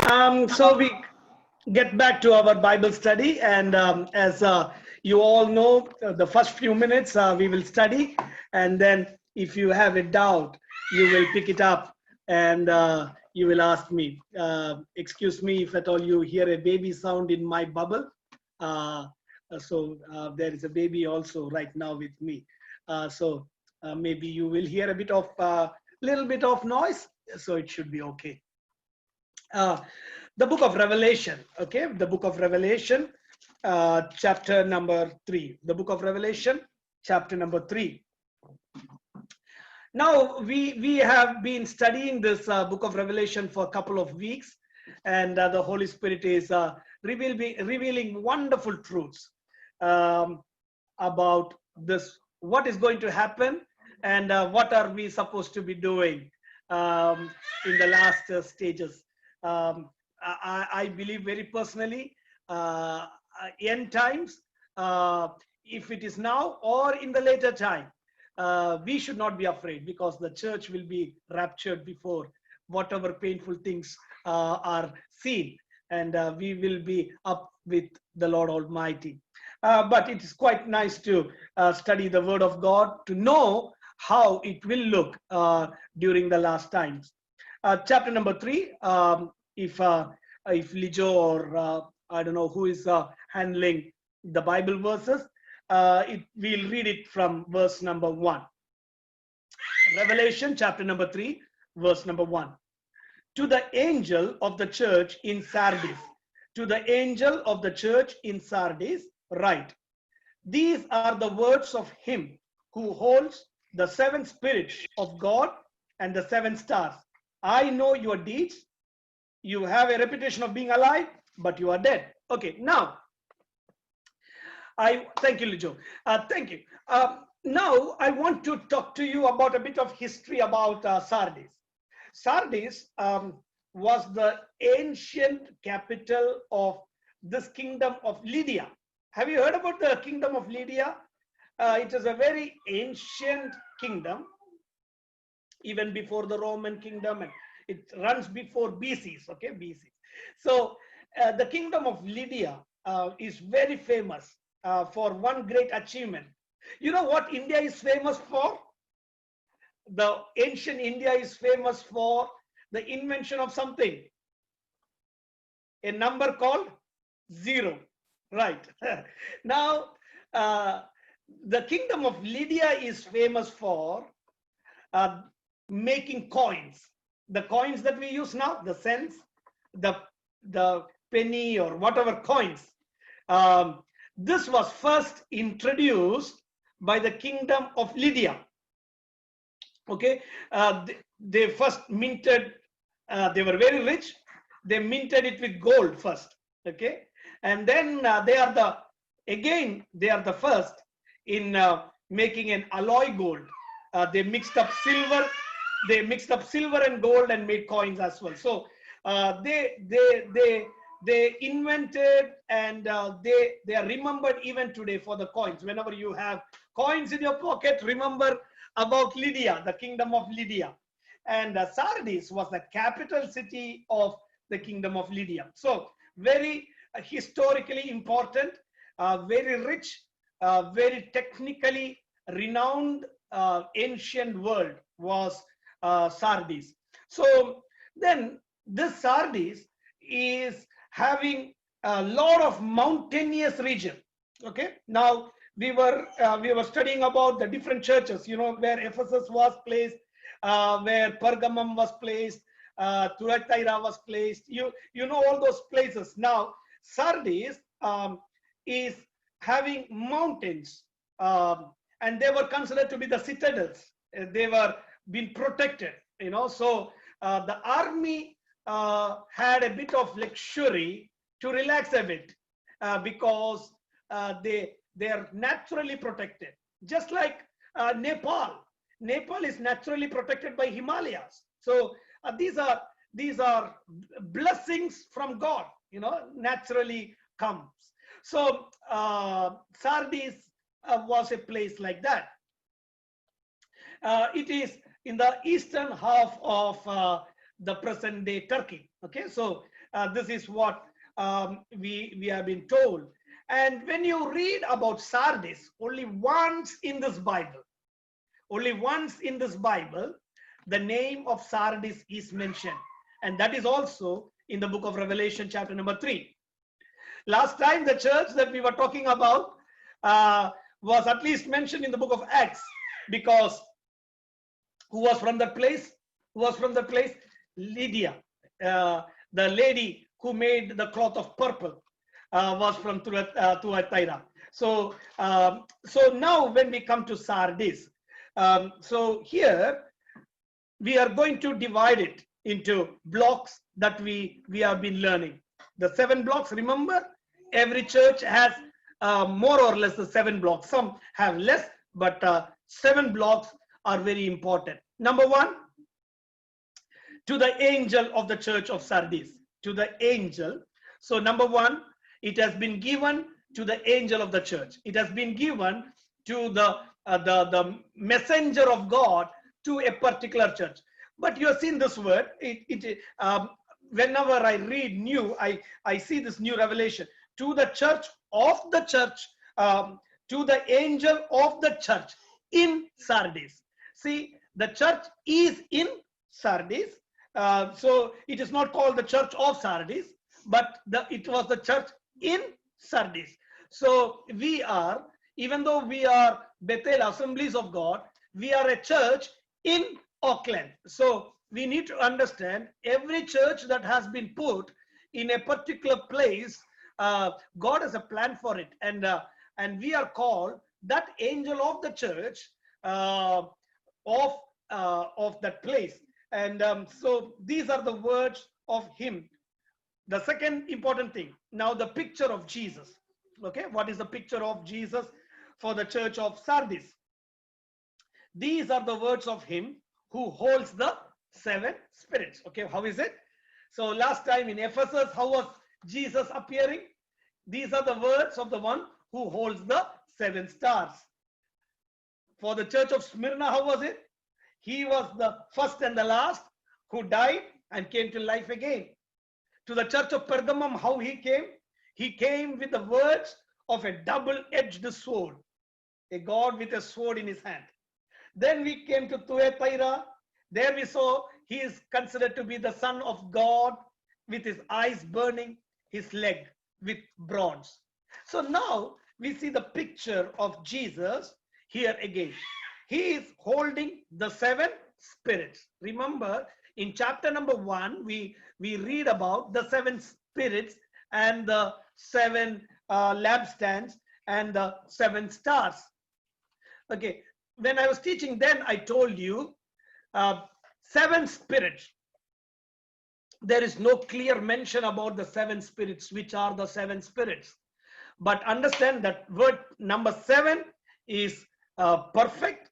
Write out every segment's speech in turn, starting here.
So we get back to our Bible study, and as you all know, the first few minutes we will study, and then if you have a doubt, you will pick it up and you will ask me. Excuse me if at all you hear a baby sound in my bubble. There is a baby also right now with me. Maybe you will hear a bit of little bit of noise, so it should be okay. The book of Revelation, okay, the book of Revelation, chapter number 3. The book of Revelation, chapter number 3. Now we have been studying this book of Revelation for a couple of weeks, and the Holy Spirit is revealing wonderful truths about this, what is going to happen, and what are we supposed to be doing in the last stages. I believe very personally, end times, if it is now or in the later time, we should not be afraid, because the church will be raptured before whatever painful things are seen, and we will be up with the Lord Almighty. But it is quite nice to study the Word of God, to know how it will look during the last times. Chapter number 3, if Lijo or I don't know who is handling the Bible verses, we'll read it from verse number 1. Revelation chapter number 3, verse number 1. To the angel of the church in Sardis, to the angel of the church in Sardis, write, these are the words of him who holds the 7 spirits of God and the 7 stars. I know your deeds. You have a reputation of being alive, but you are dead. Okay, now, thank you, Lijo. Thank you. Now, I want to talk to you about a bit of history about Sardis. Sardis was the ancient capital of this kingdom of Lydia. Have you heard about the kingdom of Lydia? It is a very ancient kingdom, even before the Roman kingdom, and it runs before BC, okay, BC. So the kingdom of Lydia is very famous for one great achievement. You know what India is famous for? The ancient India is famous for the invention of something, a number called 0, right? Now, the kingdom of Lydia is famous for making coins. The coins that we use now, the cents, the penny or whatever coins. This was first introduced by the kingdom of Lydia. Okay, they first minted, they were very rich. They minted it with gold first. Okay, and then they are the first in making an alloy gold. They mixed up silver. They mixed up silver and gold and made coins as well. So they invented, and they are remembered even today for the coins. Whenever you have coins in your pocket, remember about Lydia, the kingdom of Lydia. And Sardis was the capital city of the kingdom of Lydia. So very historically important, very rich, very technically renowned ancient world was Sardis. So then this Sardis is having a lot of mountainous region. Okay, now we were studying about the different churches, you know, where Ephesus was placed, where Pergamum was placed, Thyatira was placed. You know all those places. Now Sardis is having mountains, and they were considered to be the citadels. They were being protected, you know. So the army had a bit of luxury to relax a bit, because they are naturally protected, just like Nepal. Nepal is naturally protected by Himalayas. So these are blessings from God, you know, naturally comes. So Sardis was a place like that. It is in the eastern half of the present day Turkey. Okay, so this is what we have been told. And when you read about Sardis, only once in this Bible, the name of Sardis is mentioned. And that is also in the book of Revelation, chapter number 3. Last time, the church that we were talking about was at least mentioned in the book of Acts, because who was from that place? Lydia, the lady who made the cloth of purple, was from Thyatira. So now when we come to Sardis, so here we are going to divide it into blocks that we have been learning. The 7 blocks, remember, every church has more or less the 7 blocks. Some have less, but 7 blocks are very important. Number 1, to the angel of the church of Sardis. To the angel. So number 1, it has been given to the angel of the church. It has been given to the messenger of God to a particular church. But you have seen this word. Whenever I read new, I see this new revelation. To the church of the church, to the angel of the church in Sardis. See, the church is in Sardis. So it is not called the church of Sardis, but it was the church in Sardis. So we are, even though we are Bethel Assemblies of God, we are a church in Auckland. So we need to understand every church that has been put in a particular place, God has a plan for it, and we are called that angel of the church of that place. And so these are the words of him. The second important thing, now the picture of Jesus. Okay, what is the picture of Jesus for the church of Sardis? These are the words of him who holds the 7 spirits. Okay, how is it? So last time in Ephesus, how was Jesus appearing? These are the words of the one who holds the 7 stars. For the church of Smyrna, how was it? He was the first and the last who died and came to life again. To the church of Pergamum, how he came? He came with the words of a double-edged sword, a God with a sword in his hand. Then we came to Thyatira. There we saw he is considered to be the Son of God, with his eyes burning, his leg with bronze. So now we see the picture of Jesus here again. He is holding the 7 spirits. Remember, in chapter number 1, we read about the 7 spirits and the 7 lampstands and the 7 stars. Okay, when I was teaching then, I told you 7 spirits. There is no clear mention about the 7 spirits, which are the 7 spirits. But understand that word number 7 is perfect.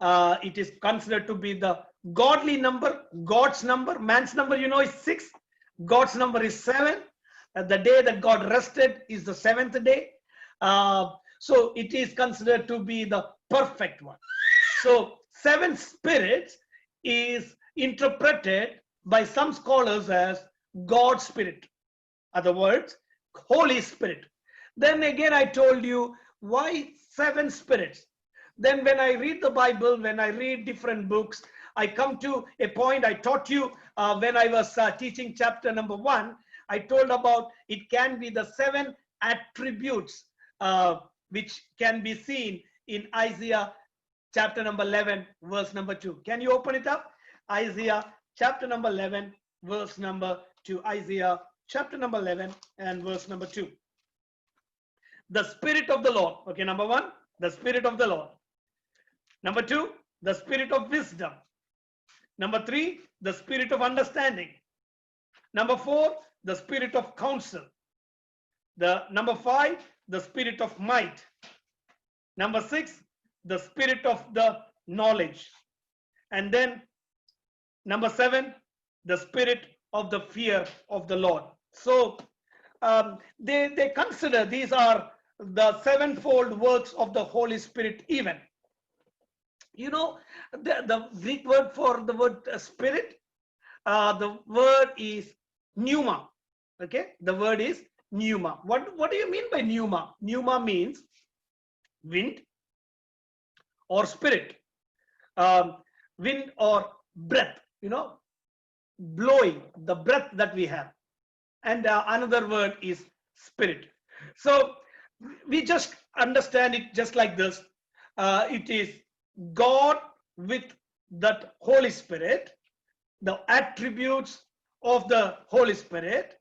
It is considered to be the godly number, God's number. Man's number, you know, is 6. God's number is 7. The day that God rested is the 7th day. So it is considered to be the perfect one. So 7 spirits is interpreted by some scholars as God's Spirit. Other words, Holy Spirit. Then again, I told you why 7 spirits. Then when I read the Bible, when I read different books, I come to a point. I taught you when I was teaching chapter number 1, I told about it can be the 7 attributes which can be seen in Isaiah chapter number 11, verse number 2. Can you open it up? Isaiah chapter number 11, verse number 2. Isaiah chapter number 11 and verse number 2. The Spirit of the Lord. Okay, number 1, the Spirit of the Lord. Number 2, the Spirit of wisdom. Number 3, the Spirit of understanding. Number 4, the Spirit of counsel. Number 5, the Spirit of might. Number 6, the Spirit of the knowledge. And then number 7, the Spirit of the fear of the Lord. So they consider these are the 7-fold works of the Holy Spirit even. You know, the Greek word for the word spirit, the word is pneuma. Okay, the word is pneuma. What do you mean by pneuma? Pneuma means wind or spirit, um, wind or breath, blowing, the breath that we have. And another word is spirit. So we just understand it just like this. It is God with that Holy Spirit, the attributes of the Holy Spirit.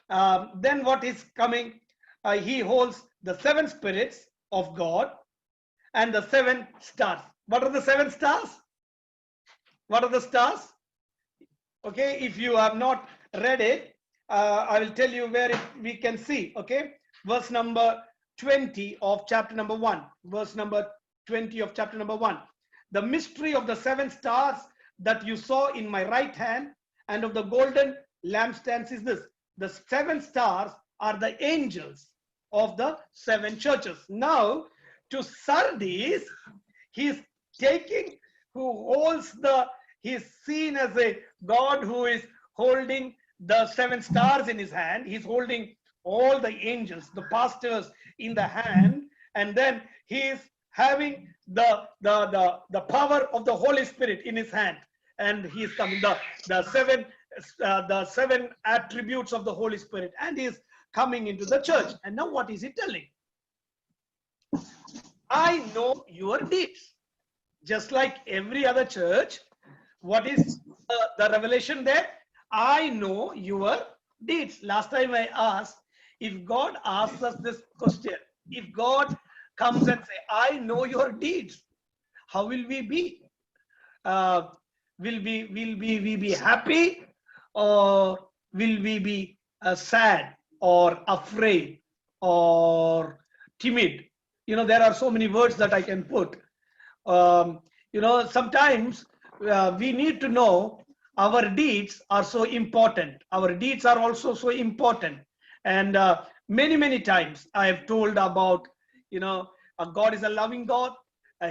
Then what is coming? He holds the seven spirits of God and the seven stars. What are the seven stars? What are the stars? Okay, if you have not read it, I will tell you where we can see. Okay, verse number 20 of chapter number 1. Verse number 20 of chapter number 1. The mystery of the seven stars that you saw in my right hand and of the golden lampstands is this. The seven stars are the angels of the seven churches. Now, to Sardis, he is taking, who holds the, he is seen as a God who is holding the seven stars in his hand. He's holding all the angels, the pastors in the hand, and then he is having the power of the Holy Spirit in his hand, and he is coming the seven attributes of the Holy Spirit, and he is coming into the church. And now what is he telling? I know your deeds. Just like every other church, what is the revelation there? I know your deeds. Last time I asked, if God asks us this question, if God comes and say, I know your deeds, how will we be? Will we be happy, or will we be sad or afraid or timid? There are so many words that I can put. Sometimes we need to know our deeds are so important. Our deeds are also so important. And many times I have told about, God is a loving God.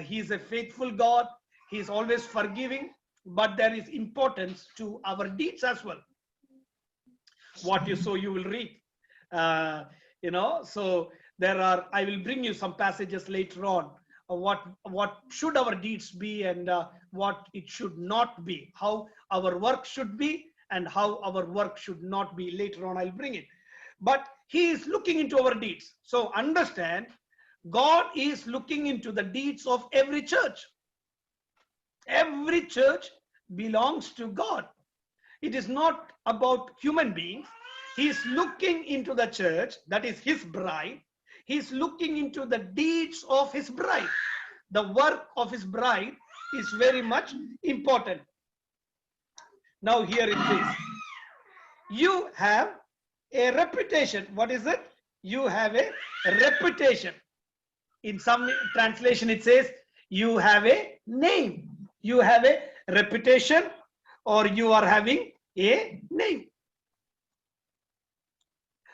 He is a faithful God. He is always forgiving. But there is importance to our deeds as well. What you sow, you will reap. So I will bring you some passages later on. What should our deeds be, and what it should not be, how our work should be and how our work should not be. Later on I'll bring it. But he is looking into our deeds. So understand, God is looking into the deeds of every church. Every church belongs to God. It is not about human beings. He is looking into the church, that is his bride. He is looking into the deeds of his bride. The work of his bride is very much important. Now here it is. You have a reputation. What is it? You have a reputation. In some translation it says you have a name. You have a reputation, or you are having a name.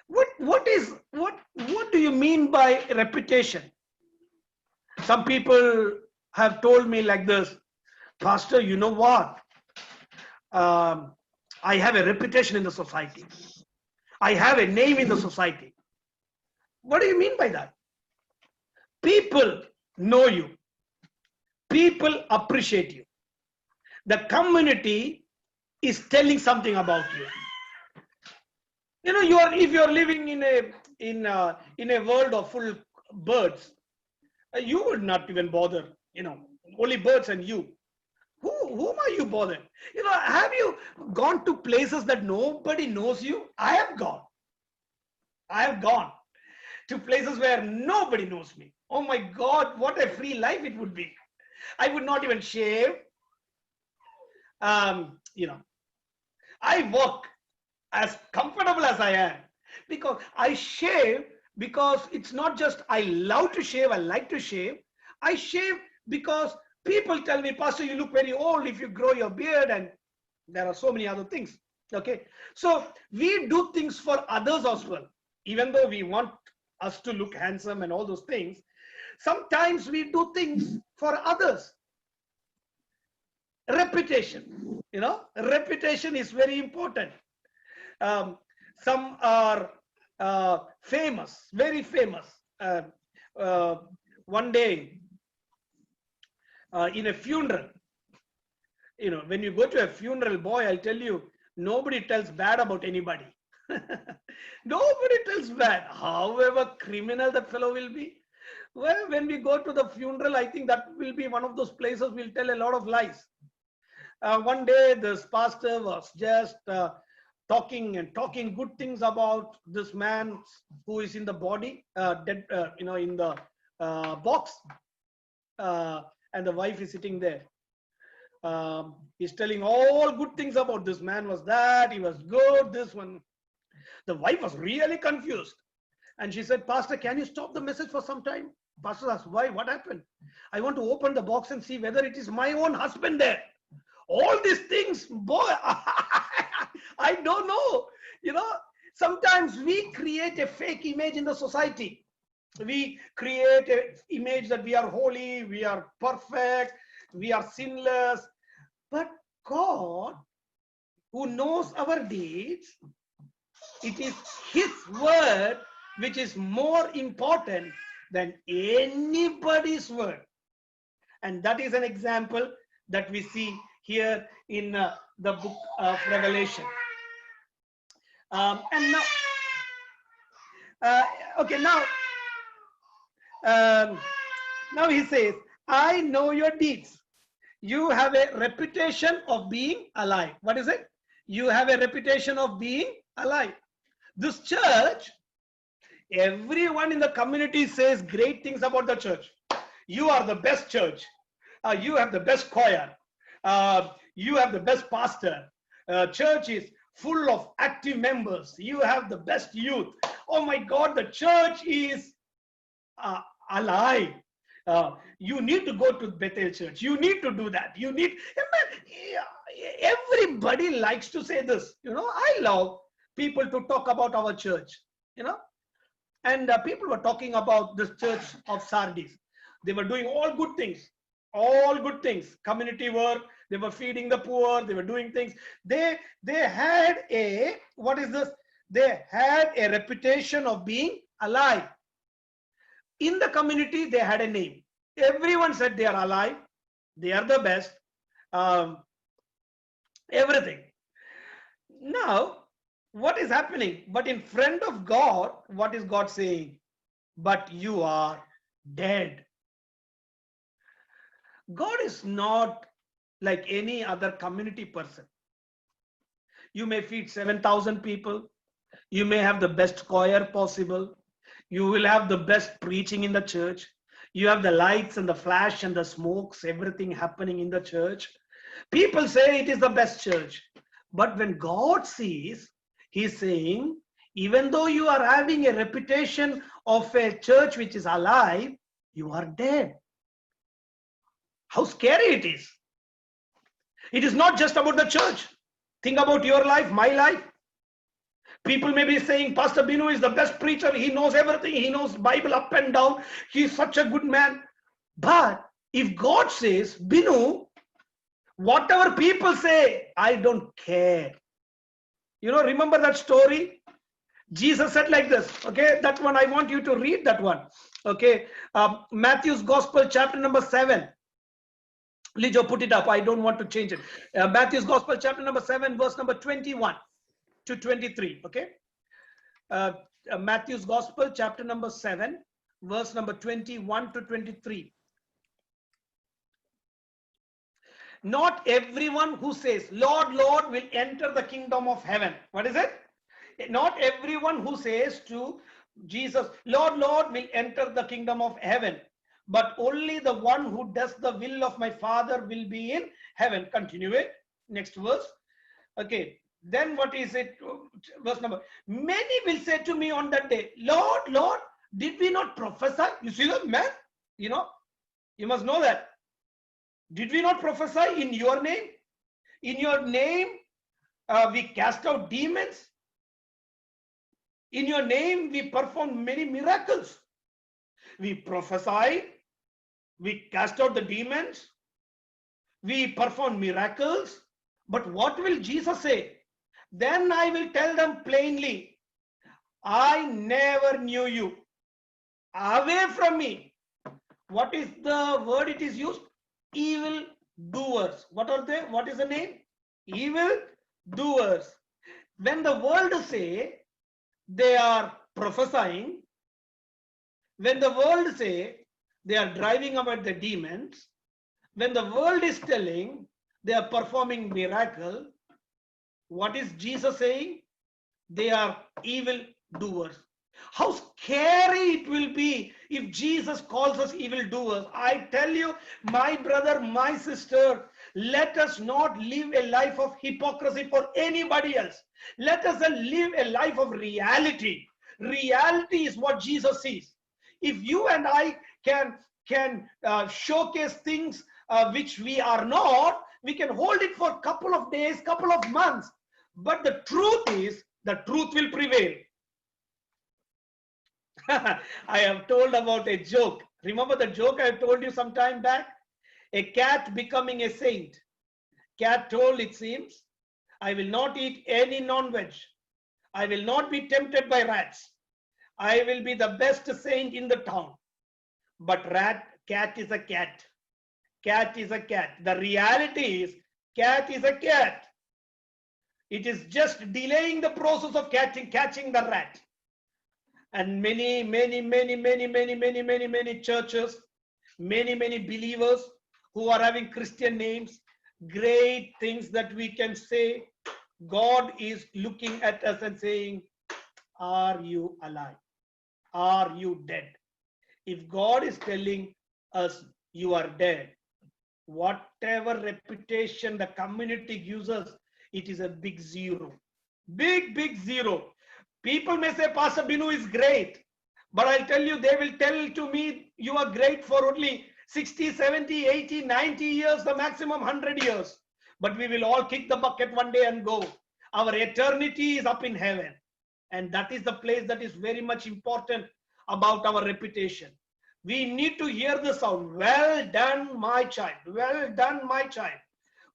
What do you mean by reputation? Some people have told me like this, Pastor, you know what? I have a reputation in the society. I have a name in the society. What do you mean by that? People know you. People appreciate you. The community is telling something about you. If you're living in a world of full birds, you would not even bother. Only birds and you. Whom are you bothered? Have you gone to places that nobody knows you? I have gone. I have gone to places where nobody knows me. Oh my God, what a free life it would be. I would not even shave. I walk as comfortable as I am, because I shave, because it's not just I love to shave, I like to shave. I shave because people tell me, Pastor, you look very old if you grow your beard, and there are so many other things. Okay, so we do things for others as well, even though we want us to look handsome and all those things. Sometimes we do things for others. Reputation, reputation is very important. Some are famous, very famous. One day in a funeral, when you go to a funeral, boy, I'll tell you, nobody tells bad about anybody. Nobody tells bad, however criminal that fellow will be. Well, when we go to the funeral, I think that will be one of those places we'll tell a lot of lies. One day, this pastor was just talking good things about this man who is in the body, dead, in the box, and the wife is sitting there. He's telling all good things about this man. Was that he was good, this one. The wife was really confused, and she said, Pastor, can you stop the message for some time? Pastor asked, why? What happened? I want to open the box and see whether it is my own husband there. All these things, boy, I don't know. Sometimes we create a fake image in the society. We create an image that we are holy, we are perfect, we are sinless. But God, who knows our deeds, it is His word which is more important than anybody's word. And that is an example that we see here in the book of Revelation. And now, now he says, I know your deeds. You have a reputation of being alive. What is it? You have a reputation of being alive. This church, everyone in the community says great things about the church. You are the best church. You have the best choir. You have the best pastor. Church is full of active members. You have the best youth. Oh my God, the church is alive. You need to go to Bethel Church. You need to do that. You need. Everybody likes to say this. I love people to talk about our church. And people were talking about this church of Sardis. They were doing all good things. All good things. Community work. They were feeding the poor. They were doing things. They had a, what is this? They had a reputation of being alive. In the community, they had a name. Everyone said they are alive. They are the best. Everything. Now, what is happening? But in front of God, what is God saying? But you are dead. God is not like any other community person. You may feed 7,000 people. You may have the best choir possible. You will have the best preaching in the church. You have the lights and the flash and the smokes, everything happening in the church. People say it is the best church. But when God sees, He's saying, even though you are having a reputation of a church which is alive, you are dead. How scary it is. It is not just about the church. Think about your life, my life. People may be saying, Pastor Binu is the best preacher. He knows everything. He knows Bible up and down. He is such a good man. But if God says, Binu, whatever people say, I don't care. Remember that story? Jesus said like this. Okay, that one, I want you to read that one. Okay, Matthew's Gospel, chapter number 7. Lijo, put it up. I don't want to change it. Matthew's Gospel, chapter number 7, verse number 21 to 23. Okay. Matthew's Gospel, chapter number 7, verse number 21 to 23. Not everyone who says, Lord, Lord, will enter the kingdom of heaven. What is it? Not everyone who says to Jesus, Lord, Lord, will enter the kingdom of heaven. But only the one who does the will of my Father will be in heaven. Continue it. Next verse. Okay. Then what is it? Verse number. Many will say to me on that day, Lord, Lord, did we not prophesy? You see that, man? You must know that. Did we not prophesy in your name? In your name, we cast out demons. In your name, we performed many miracles. We prophesied. We cast out the demons. We performed miracles. But what will Jesus say? then I will tell them plainly, I never knew you. Away from me. What is the word it is used? Evil doers. What are they? What is the name? Evil doers. When the world say they are prophesying, when the world say they are driving out the demons, when the world is telling they are performing miracle, what is Jesus saying? They are evil doers. How scary it will be if Jesus calls us evil doers. I tell you, my brother, my sister, let us not live a life of hypocrisy for anybody else. Let us live a life of reality. Reality is what Jesus sees. If you and I can showcase things which we are not, we can hold it for a couple of days, couple of months. But the truth is, the truth will prevail. I have told about a joke. Remember the joke I told you some time back? A cat becoming a saint. Cat told, it seems, I will not eat any non-veg. I will not be tempted by rats. I will be the best saint in the town. But cat is a cat. Cat is a cat. The reality is, cat is a cat. It is just delaying the process of catching the rat. And many churches, many believers who are having Christian names, great things that we can say. God is looking at us and saying, are you alive? Are you dead? If God is telling us you are dead, whatever reputation the community gives us, it is a big zero. Big zero. People may say Pastor Binu is great, but I'll tell you, they will tell to me you are great for only 60, 70, 80, 90 years, the maximum 100 years. But we will all kick the bucket one day and go. Our eternity is up in heaven. And that is the place that is very much important about our reputation. We need to hear the sound, well done, my child. Well done, my child.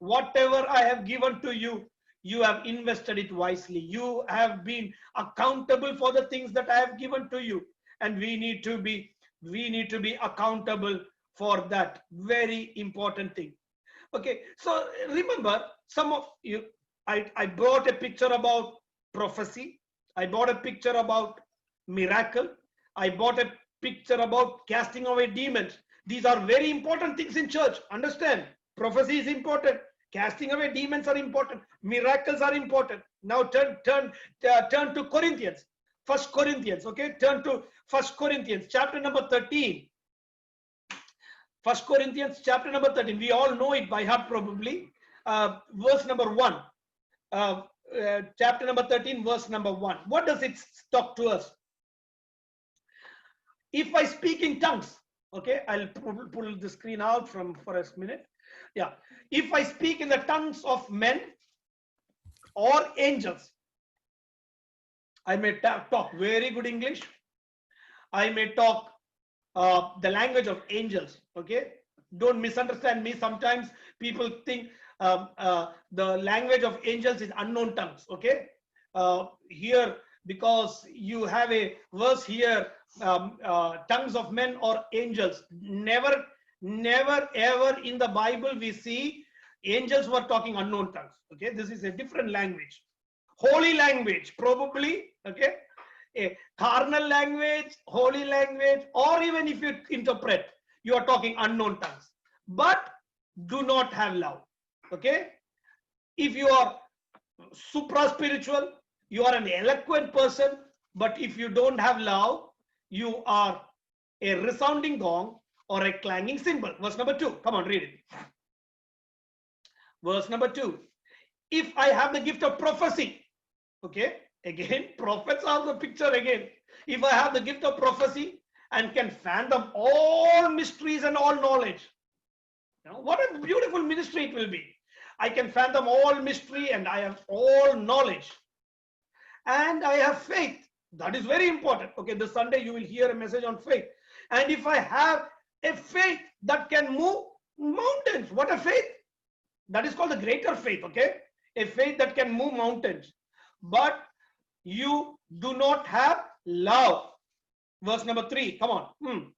Whatever I have given to you, you have invested it wisely. You have been accountable for the things that I have given to you. And we need to be accountable for that very important thing. Okay, so remember, some of you, I brought a picture about prophecy. I brought a picture about miracle. I brought a picture about casting away demons. These are very important things in church. Understand? Prophecy is important. Casting away demons are important. Miracles are important. Now turn to Corinthians. 1 Corinthians. Okay, turn to 1 Corinthians chapter number 13. 1 Corinthians chapter number 13. We all know it by heart probably. Verse number 1. Chapter number 13, verse number 1. What does it talk to us? If I speak in tongues, okay, I'll pull the screen out for a minute. Yeah. If I speak in the tongues of men or angels, I may talk very good English. I may talk the language of angels. Okay. Don't misunderstand me. Sometimes people think the language of angels is unknown tongues. Okay. Here, because you have a verse here, tongues of men or angels. Never ever in the Bible we see angels were talking unknown tongues. Okay, this is a different language, holy language probably. Okay, a carnal language, holy language, or even if you interpret, you are talking unknown tongues, but do not have love. Okay, if you are supra spiritual, you are an eloquent person, but if you don't have love, you are a resounding gong or a clanging cymbal. Verse number 2. Come on, read it. Verse number 2. If I have the gift of prophecy, okay, again, prophets are the picture again. If I have the gift of prophecy and can fathom all mysteries and all knowledge, now, what a beautiful ministry it will be. I can fathom all mystery and I have all knowledge. And I have faith. That is very important. Okay, this Sunday you will hear a message on faith. And if I have a faith that can move mountains, what a faith. That is called the greater faith. Okay, a faith that can move mountains. but you do not have love. Verse number 3, come on.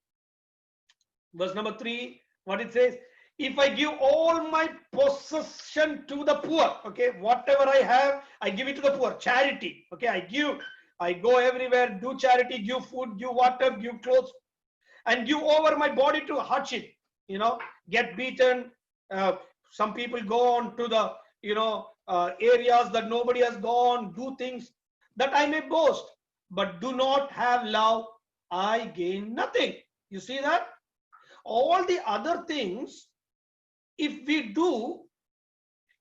Verse number 3, what it says, if I give all my possession to the poor, okay, whatever I have, I give it to the poor. Charity, okay, I go everywhere, do charity, give food, give water, give clothes, and give over my body to hardship, get beaten. Some people go on to the, areas that nobody has gone, do things that I may boast, but do not have love, I gain nothing. You see that? All the other things, if we do,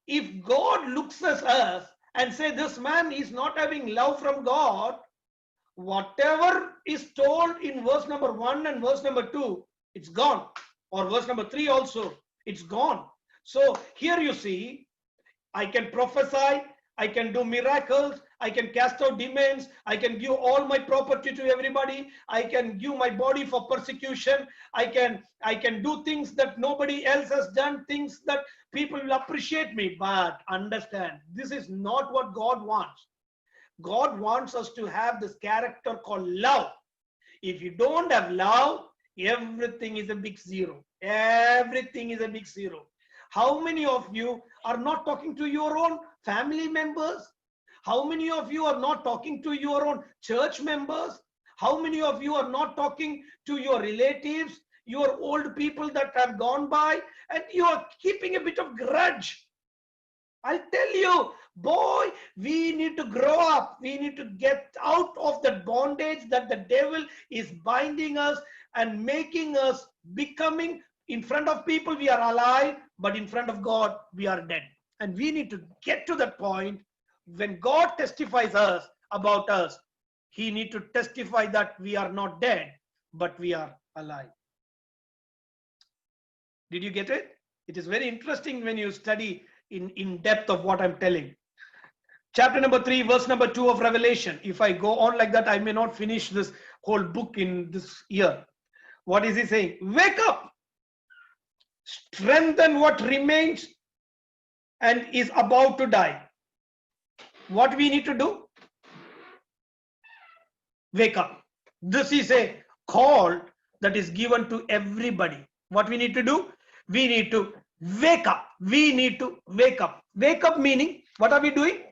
if God looks at us and say this man is not having love from God, whatever is told in verse number 1 and verse number 2, it's gone. Or verse number 3 also, it's gone. So here you see, I can prophesy, I can do miracles, I can cast out demons, I can give all my property to everybody, I can give my body for persecution, I can do things that nobody else has done, things that people will appreciate me. But understand, this is not what God wants. God wants us to have this character called love. If you don't have love, everything is a big zero. Everything is a big zero. How many of you are not talking to your own family members? How many of you are not talking to your own church members? How many of you are not talking to your relatives, your old people that have gone by, and you are keeping a bit of grudge? I'll tell you, boy, we need to grow up. We need to get out of that bondage that the devil is binding us and making us becoming. In front of people, we are alive, but in front of God, we are dead. And we need to get to that point when God testifies about us. He needs to testify that we are not dead, but we are alive. Did you get it? It is very interesting when you study in depth of what I'm telling. Chapter number 3, verse number 2 of Revelation. If I go on like that, I may not finish this whole book in this year. What is he saying? Wake up! Strengthen what remains and is about to die. What we need to do? Wake up. This is a call that is given to everybody. What we need to do? We need to wake up. We need to wake up. Wake up meaning, what are we doing?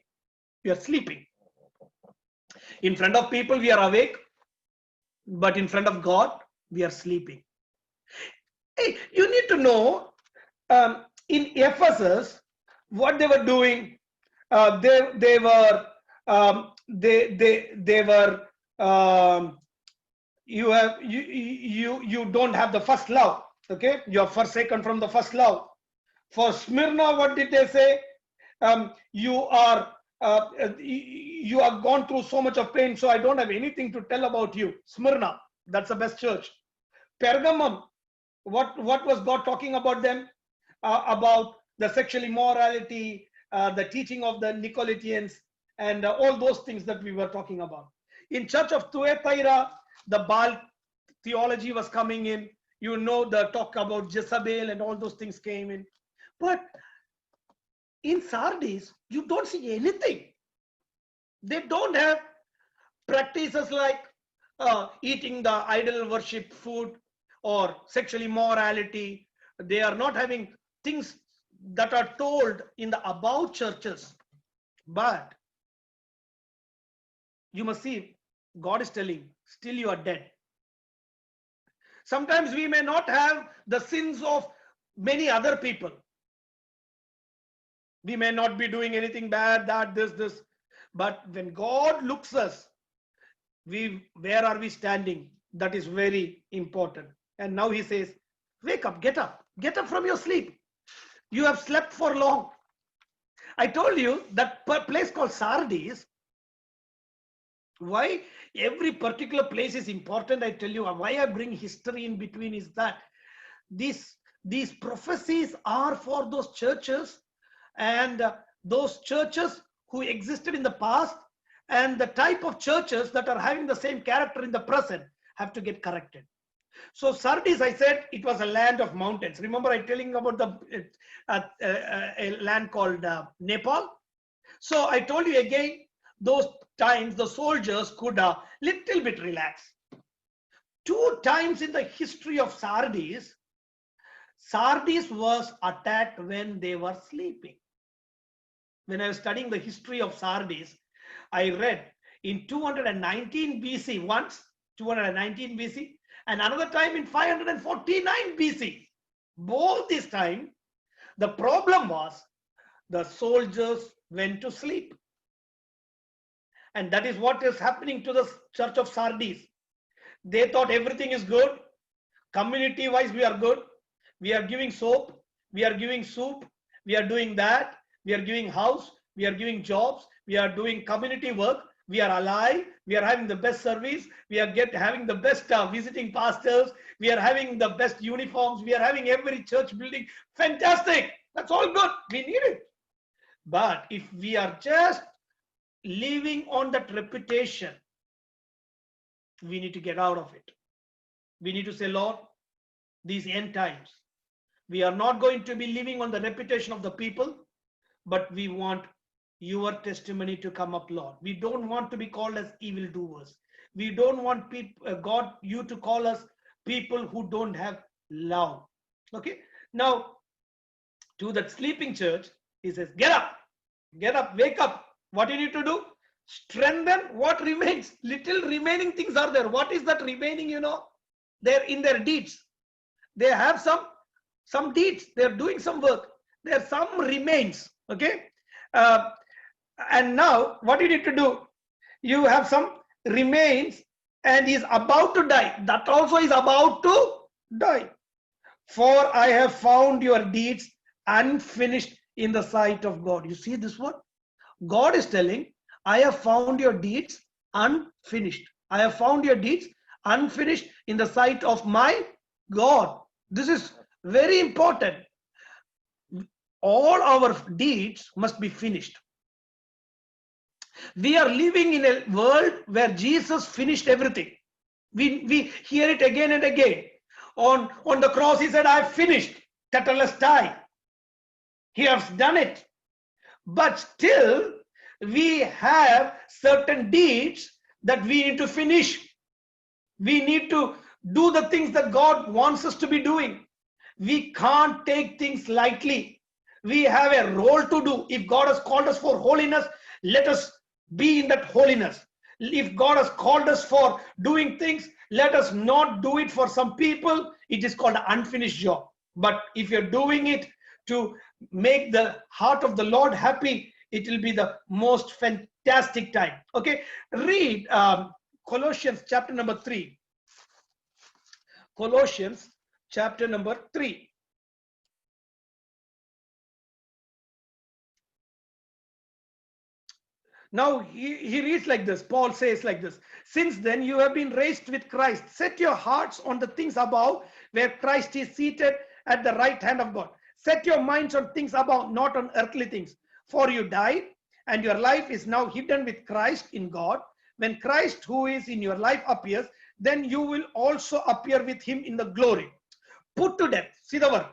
We are sleeping. In front of people, we are awake, but in front of God, we are sleeping. Hey, you need to know, in Ephesus, what they were doing. They were you don't have the first love. Okay, you are forsaken from the first love. For Smyrna, what did they say? You have gone through so much of pain, so I don't have anything to tell about you. Smyrna, that's the best church. Pergamum, what was God talking about them? About the sexual immorality, the teaching of the Nicolaitans, and all those things that we were talking about. In church of Thyatira, the Baal theology was coming in. You know, the talk about Jezebel and all those things came in. But in Sardis, you don't see anything. They don't have practices like eating the idol worship food or sexual immorality. They are not having things that are told in the above churches. But you must see, God is telling, still you are dead. Sometimes we may not have the sins of many other people. We may not be doing anything bad, that, this. But when God looks us, where are we standing? That is very important. And now he says, wake up, get up from your sleep. You have slept for long. I told you that place called Sardis, why every particular place is important. I tell you why I bring history in between is that these prophecies are for those churches, and those churches who existed in the past, and the type of churches that are having the same character in the present have to get corrected. So Sardis, I said, it was a land of mountains. Remember I telling about a land called Nepal. So I told you again, those times the soldiers could little bit relax. 2 times in the history of Sardis, Sardis was attacked when they were sleeping. When I was studying the history of Sardis, I read in 219 BC once, 219 BC, and another time in 549 BC. Both this time, the problem was the soldiers went to sleep. And that is what is happening to the church of Sardis. They thought everything is good. Community wise, we are good. We are giving soap. We are giving soup. We are doing that. We are giving house. We are giving jobs. We are doing community work. We are alive. We are having the best service. We are having the best visiting pastors. We are having the best uniforms. We are having every church building. Fantastic. That's all good. We need it. But if we are just living on that reputation, we need to get out of it. We need to say, Lord, these end times, we are not going to be living on the reputation of the people, but we want your testimony to come up, Lord. We don't want to be called as evildoers. We don't want God, you to call us people who don't have love. Okay. Now, to that sleeping church, he says, get up, wake up. What do you need to do? Strengthen what remains. Little remaining things are there. What is that remaining? They're in their deeds. They have some deeds. They're doing some work. There some remains. Okay. And now what you need to do? You have some remains and is about to die. That also is about to die. For I have found your deeds unfinished in the sight of God. You see this one? God is telling, I have found your deeds unfinished. I have found your deeds unfinished in the sight of my God. This is very important. All our deeds must be finished. We are living in a world where Jesus finished everything. We hear it again and again. On the cross, he said, I have finished. Tetelestai. He has done it. But still, we have certain deeds that we need to finish. We need to do the things that God wants us to be doing. We can't take things lightly. We have a role to do. If God has called us for holiness, let us be in that holiness. If God has called us for doing things, let us not do it for some people. It is called an unfinished job. But if you're doing it to make the heart of the Lord happy, it will be the most fantastic time. Okay, read Colossians chapter number 3. Colossians chapter number 3. Now he reads like this. Paul says like this. Since then you have been raised with Christ. Set your hearts on the things above, where Christ is seated at the right hand of God. Set your minds on things above, not on earthly things. For you died, and your life is now hidden with Christ in God. When Christ, who is in your life, appears, then you will also appear with him in the glory. Put to death. See the word.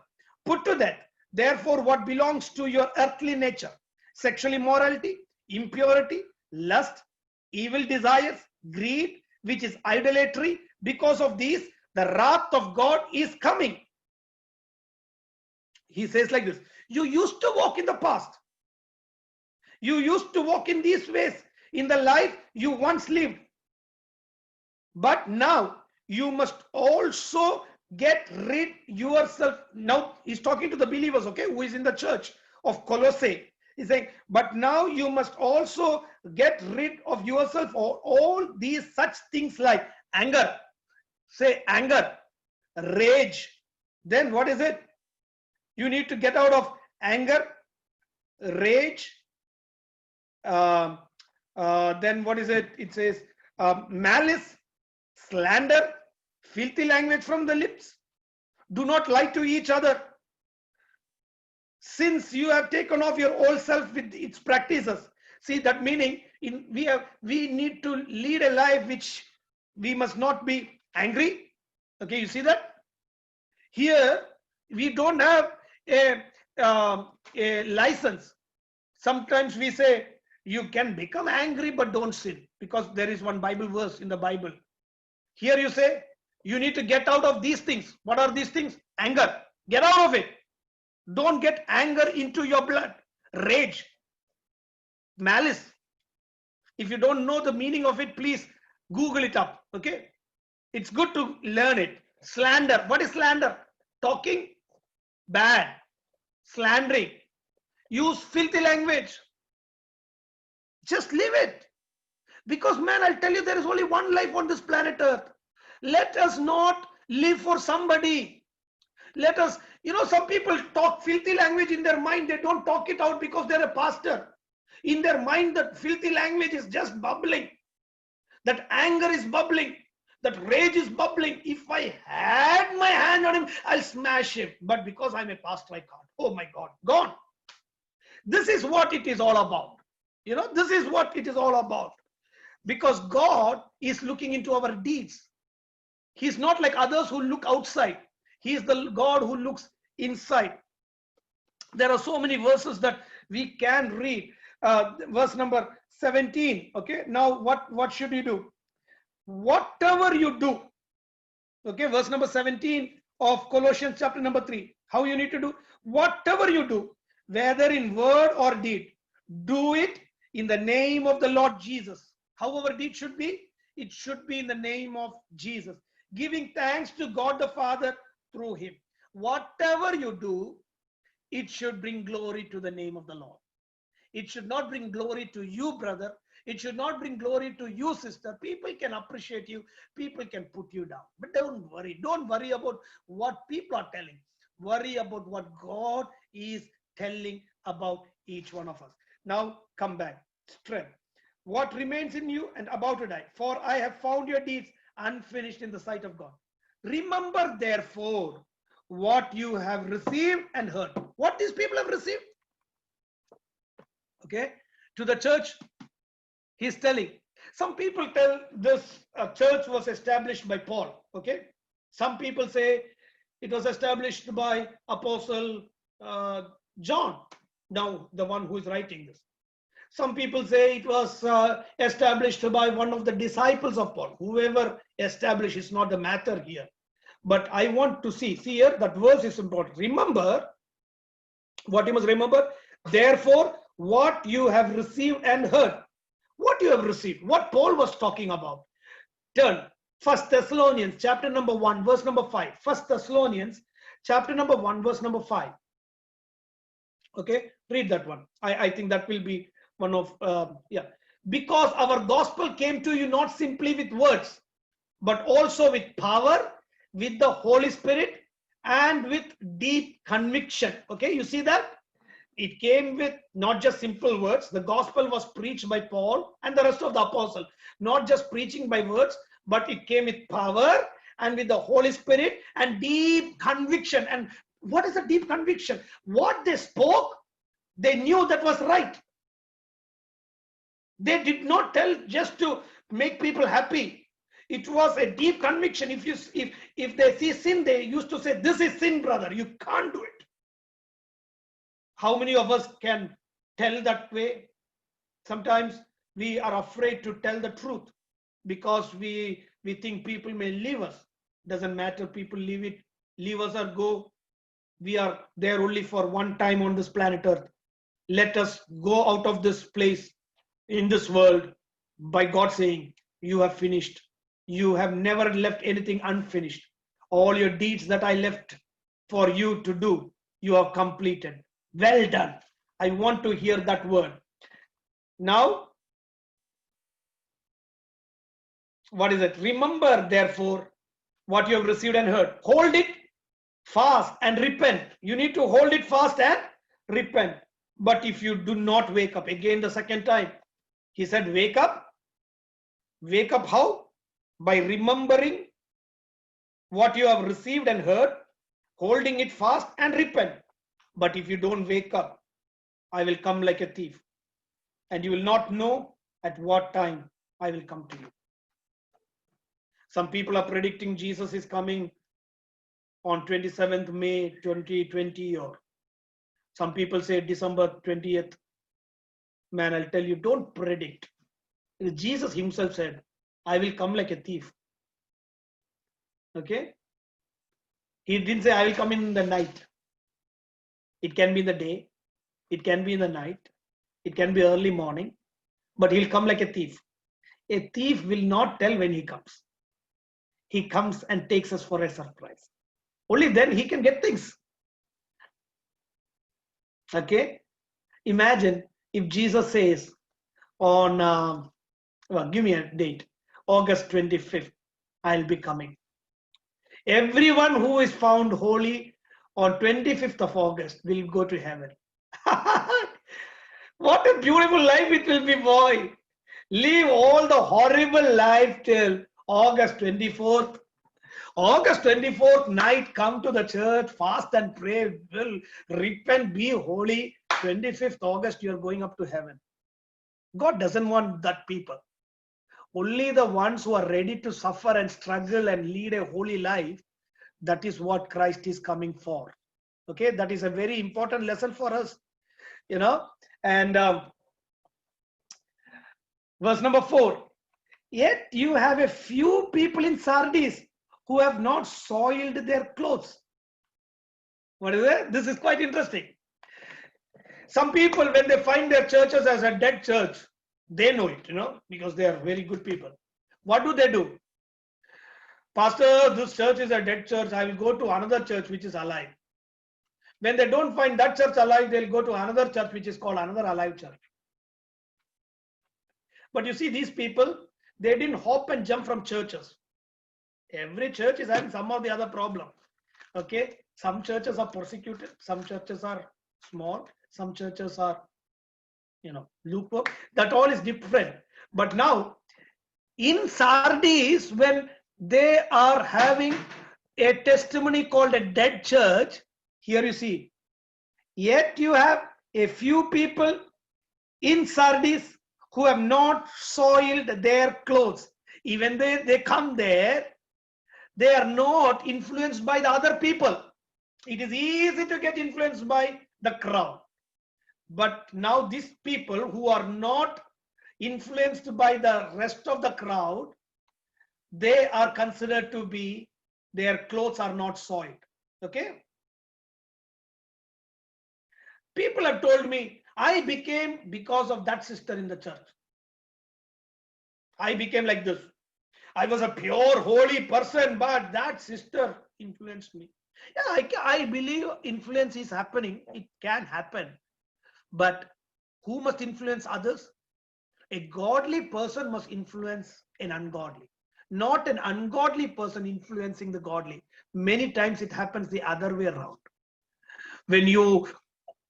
Put to death, therefore, what belongs to your earthly nature: sexual immorality, impurity, lust, evil desires, greed, which is idolatry. Because of these, the wrath of God is coming. He says like this. You used to walk in the past. You used to walk in these ways in the life you once lived. But now you must also get rid yourself. Now he's talking to the believers, okay, who is in the church of Colossae. He's saying, but now you must also get rid of yourself of all these such things like anger. Say anger, rage. Then what is it? You need to get out of anger, rage. Then what is it? It says malice, slander, filthy language from the lips. Do not lie to each other, since you have taken off your old self with its practices. See that meaning, we need to lead a life which we must not be angry. Okay, you see that? Here we don't have a license. Sometimes we say You can become angry, but don't sin, because there is one Bible verse in the Bible. Here you say, you need to get out of these things. What are these things? Anger. Get out of it. Don't get anger into your blood. Rage, malice. If you don't know the meaning of it, please Google it up. Okay. It's good to learn it. Slander. What is slander? Talking bad, slandering. Use filthy language. Just leave it. Because, man, I'll tell you, there is only one life on this planet Earth. Let us not live for somebody. Let us, some people talk filthy language in their mind. They don't talk it out because they're a pastor. In their mind, that filthy language is just bubbling. That anger is bubbling. That rage is bubbling. If I had my hand on him, I'll smash him. But because I'm a pastor, I can't. Oh my God, gone. This is what it is all about. This is what it is all about. Because God is looking into our deeds. He's not like others who look outside. He is the God who looks inside. There are so many verses that we can read. Verse number 17. Okay, now what should you do? Whatever you do. Okay, verse number 17 of Colossians chapter number 3. How you need to do? Whatever you do, whether in word or deed, do it in the name of the Lord Jesus. However deed should be, it should be in the name of Jesus, giving thanks to God the Father through him. Whatever you do, it should bring glory to the name of the Lord. It should not bring glory to you, brother. It should not bring glory to you, sister. People can appreciate you. People can put you down. But don't worry. Don't worry about what people are telling. Worry about what God is telling about each one of us. Now, come back. Strength. What remains in you and about to die? For I have found your deeds unfinished in the sight of God. Remember, therefore, what you have received and heard. What these people have received? Okay. To the church, he's telling. Some people tell this church was established by Paul. Okay. Some people say it was established by Apostle John, now the one who is writing this. Some people say it was established by one of the disciples of Paul. Whoever established is not the matter here. But I want to see here that verse is important. Remember, what you must remember, therefore, what you have received and heard. What you have received, what Paul was talking about. Turn, 1 Thessalonians chapter number 1, verse number 5. 1 Thessalonians chapter number 1, verse number 5. Okay, read that one. I think that will be one of, because our gospel came to you not simply with words, but also with power, with the Holy Spirit, and with deep conviction. Okay, you see that? It came with not just simple words. The gospel was preached by Paul and the rest of the apostles. Not just preaching by words, but it came with power and with the Holy Spirit and deep conviction. And what is the deep conviction? What they spoke, they knew that was right. They did not tell just to make people happy. It was a deep conviction. If they see sin, they used to say, "This is sin, brother. You can't do it." How many of us can tell that way? Sometimes we are afraid to tell the truth because we think people may leave us. Doesn't matter. People leave us or go. We are there only for one time on this planet Earth. Let us go out of this place in this world by God saying, "You have finished. You have never left anything unfinished. All your deeds that I left for you to do, you have completed. Well done." I want to hear that word. Now, what is it? Remember, therefore, what you have received and heard. Hold it fast and repent. You need to hold it fast and repent. But if you do not wake up, again the second time, he said, wake up. Wake up how? By remembering what you have received and heard, holding it fast and repent. But if you don't wake up, I will come like a thief, and you will not know at what time I will come to you. Some people are predicting Jesus is coming on 27th May 2020, or some people say December 20th. Man, I'll tell you, don't predict. Jesus himself said, I will come like a thief. Okay? He didn't say, I will come in the night. It can be in the day. It can be in the night. It can be early morning. But he'll come like a thief. A thief will not tell when he comes. He comes and takes us for a surprise. Only then he can get things. Okay? Imagine if Jesus says on, well, give me a date, August 25th, I'll be coming. Everyone who is found holy on 25th of August will go to heaven. What a beautiful life it will be, boy. Leave all the horrible life till August 24th. August 24th night, come to the church, fast and pray, will repent, be holy. 25th August, you are going up to heaven. God doesn't want that people. Only the ones who are ready to suffer and struggle and lead a holy life, that is what Christ is coming for. Okay, that is a very important lesson for us, you know. And verse number 4, yet you have a few people in Sardis who have not soiled their clothes. What is it? This is quite interesting. Some people, when they find their churches as a dead church, they know it, you know, because they are very good people. What do? Pastor, this church is a dead church. I will go to another church which is alive. When they don't find that church alive, they'll go to another church which is called another alive church. But you see, these people, they didn't hop and jump from churches. Every church is having some of the other problem. Okay, some churches are persecuted, some churches are small, some churches are, you know, lukewarm. That all is different. But now, in Sardis, when they are having a testimony called a dead church, here you see, yet you have a few people in Sardis who have not soiled their clothes. Even they come there, they are not influenced by the other people. It is easy to get influenced by the crowd. But now these people who are not influenced by the rest of the crowd, they are considered to be, their clothes are not soiled. Okay? People have told me, I became because of that sister in the church. I became like this. I was a pure, holy person, but that sister influenced me. Yeah, I believe influence is happening. It can happen. But who must influence others? A godly person must influence an ungodly. Not an ungodly person influencing the godly. Many times it happens the other way around. When you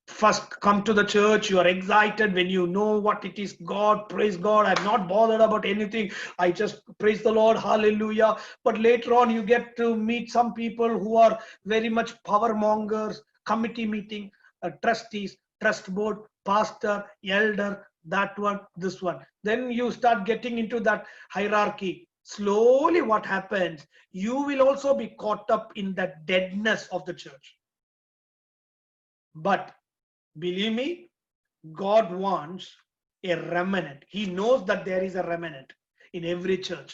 first come to the church, you are excited when you know what it is. God, praise God, I'm not bothered about anything, I just praise the Lord, hallelujah. But later on you get to meet some people who are very much power mongers. Committee meeting, trustees, trust board, pastor, elder, that one, this one. Then you start getting into that hierarchy. Slowly what happens, you will also be caught up in that deadness of the church. But believe me, God wants a remnant. He knows that there is a remnant in every church.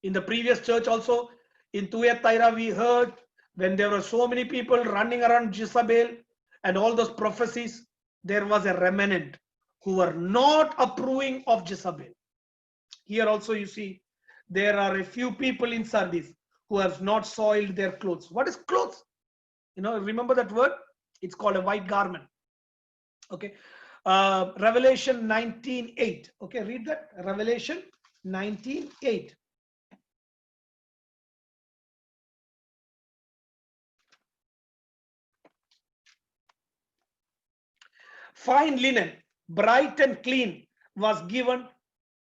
In the previous church also, in Tuathaira, we heard when there were so many people running around Jezebel and all those prophecies, there was a remnant who were not approving of Jezebel. Here also you see, there are a few people in Sardis who have not soiled their clothes. What is clothes? You know, remember that word? It's called a white garment. Okay, Revelation 19:8. Okay, read that. Revelation 19:8. Fine linen, bright and clean, was given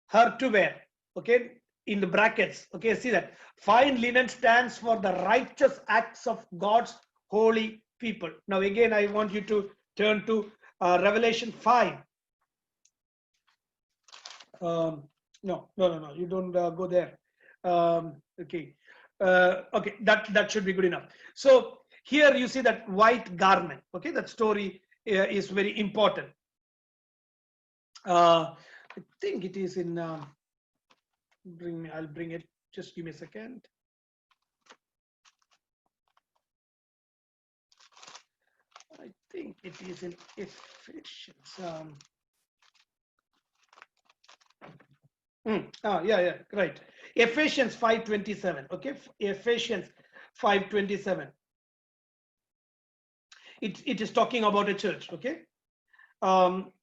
her to wear. Okay, in the brackets. Okay, see that. Fine linen stands for the righteous acts of God's holy people. Now again, I want you to turn to Revelation 5. No, you don't go there. Okay, okay, that should be good enough. So here you see that white garment. Okay, that story is very important. I think it is in. I'll bring it. Just give me a second. I think it is in Ephesians. Yeah, right. Ephesians 5:27. Okay, Ephesians 5:27. It is talking about a church. Okay,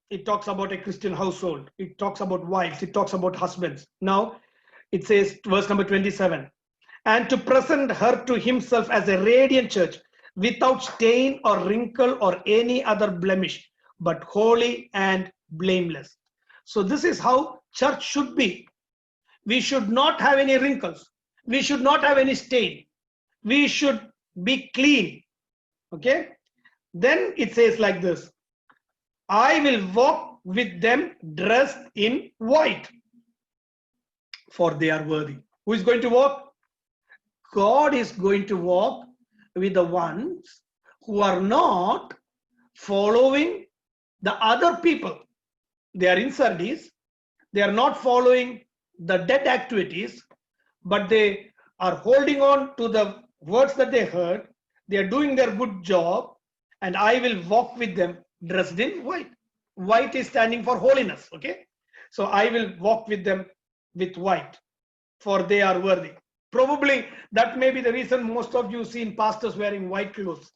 it talks about a Christian household. It talks about wives. It talks about husbands. Now, it says, verse number 27, and to present her to himself as a radiant church, without stain or wrinkle or any other blemish, but holy and blameless. So this is how church should be. We should not have any wrinkles. We should not have any stain. We should be clean. Okay. Then it says like this, I will walk with them dressed in white, for they are worthy. Who is going to walk? God is going to walk with the ones who are not following the other people. They are in Sardis. They are not following the dead activities, but they are holding on to the words that they heard. They are doing their good job, and I will walk with them dressed in white. White is standing for holiness. Okay, so I will walk with them with white, for they are worthy. Probably that may be the reason most of you seen pastors wearing white clothes,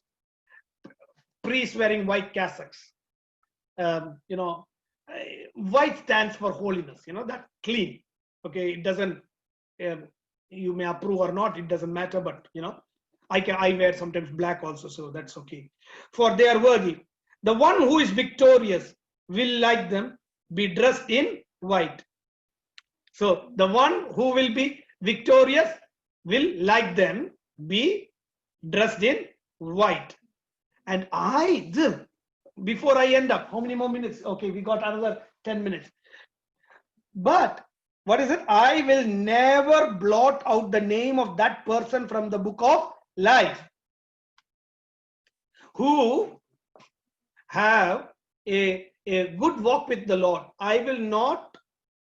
priests wearing white cassocks. White stands for holiness. That clean. Okay, it doesn't. You may approve or not. It doesn't matter. But I wear sometimes black also, so that's okay. For they are worthy. The one who is victorious will, like them, be dressed in white. So the one who will be victorious will, like them, be dressed in white. And before I end up, how many more minutes? Okay, we got another 10 minutes. But what is it? I will never blot out the name of that person from the book of life, who have a good walk with the Lord. I will not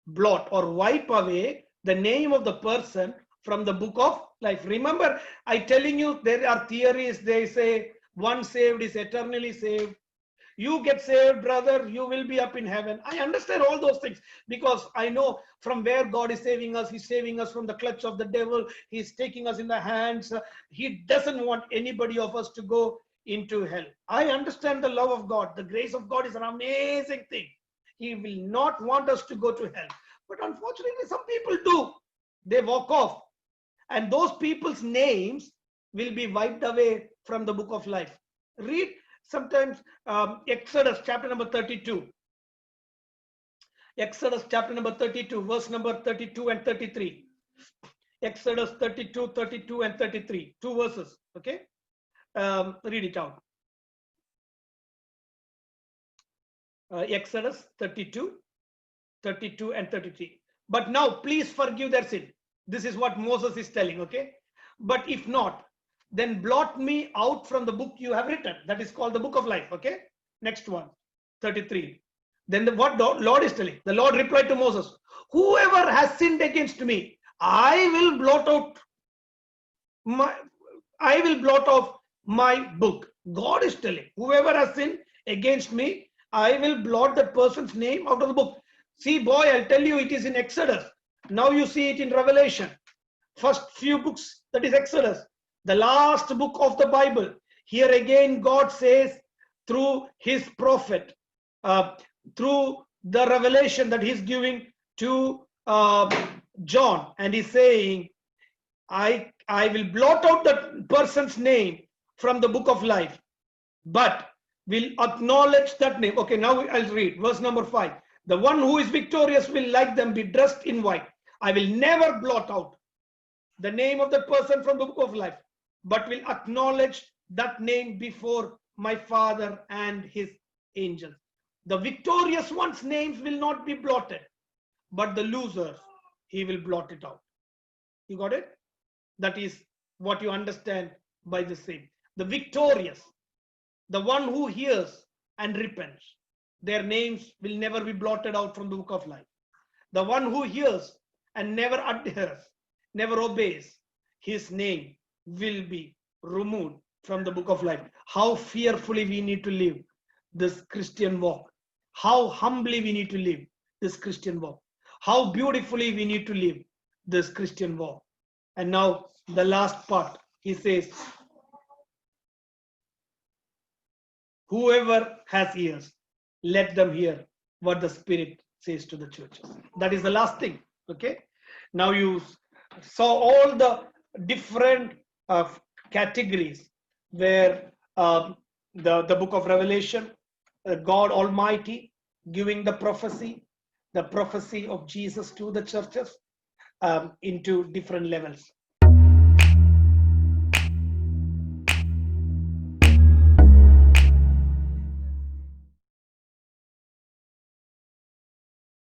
blot or wipe away the name of the person from the book of life. Remember, I telling you, there are theories. They say one saved is eternally saved. You get saved, brother, you will be up in heaven. I understand all those things, because I know from where God is saving us. He's saving us from the clutch of the devil. He's taking us in the hands. He doesn't want anybody of us to go into hell. I understand the love of God. The grace of God is an amazing thing. He will not want us to go to hell. But unfortunately, some people do. They walk off. And those people's names will be wiped away from the book of life. Read sometimes Exodus chapter number 32. Exodus chapter number 32, verse number 32 and 33. Exodus 32, 32 and 33. 2 verses. Okay. Read it out. Exodus 32, 32 and 33. But now please forgive their sin. This is what Moses is telling. Okay. But if not, then blot me out from the book you have written. That is called the book of life. Okay. Next one, 33. Then what the Lord is telling? The Lord replied to Moses, whoever has sinned against me, I will blot out my book. God is telling, whoever has sinned against me, I will blot that person's name out of the book. See, boy, I'll tell you, it is in Exodus. Now you see it in Revelation. First few books, that is Exodus. The last book of the Bible. Here again, God says through his prophet, through the revelation that he's giving to John, and he's saying, I will blot out that person's name from the book of life, but will acknowledge that name. Okay, now I'll read verse number 5. The one who is victorious will, like them, be dressed in white. I will never blot out the name of that person from the book of life, but will acknowledge that name before my Father and his angels. The victorious one's names will not be blotted, but the losers, he will blot it out. You got it? That is what you understand by the same. The victorious, the one who hears and repents, their names will never be blotted out from the book of life. The one who hears and never adheres, never obeys, his name will be removed from the book of life. How fearfully we need to live this Christian walk. How humbly we need to live this Christian walk. How beautifully we need to live this Christian walk. And now the last part, he says, whoever has ears, let them hear what the Spirit says to the churches. That is the last thing. Okay. Now you saw all the different categories where the book of Revelation, God Almighty giving the prophecy of Jesus to the churches into different levels.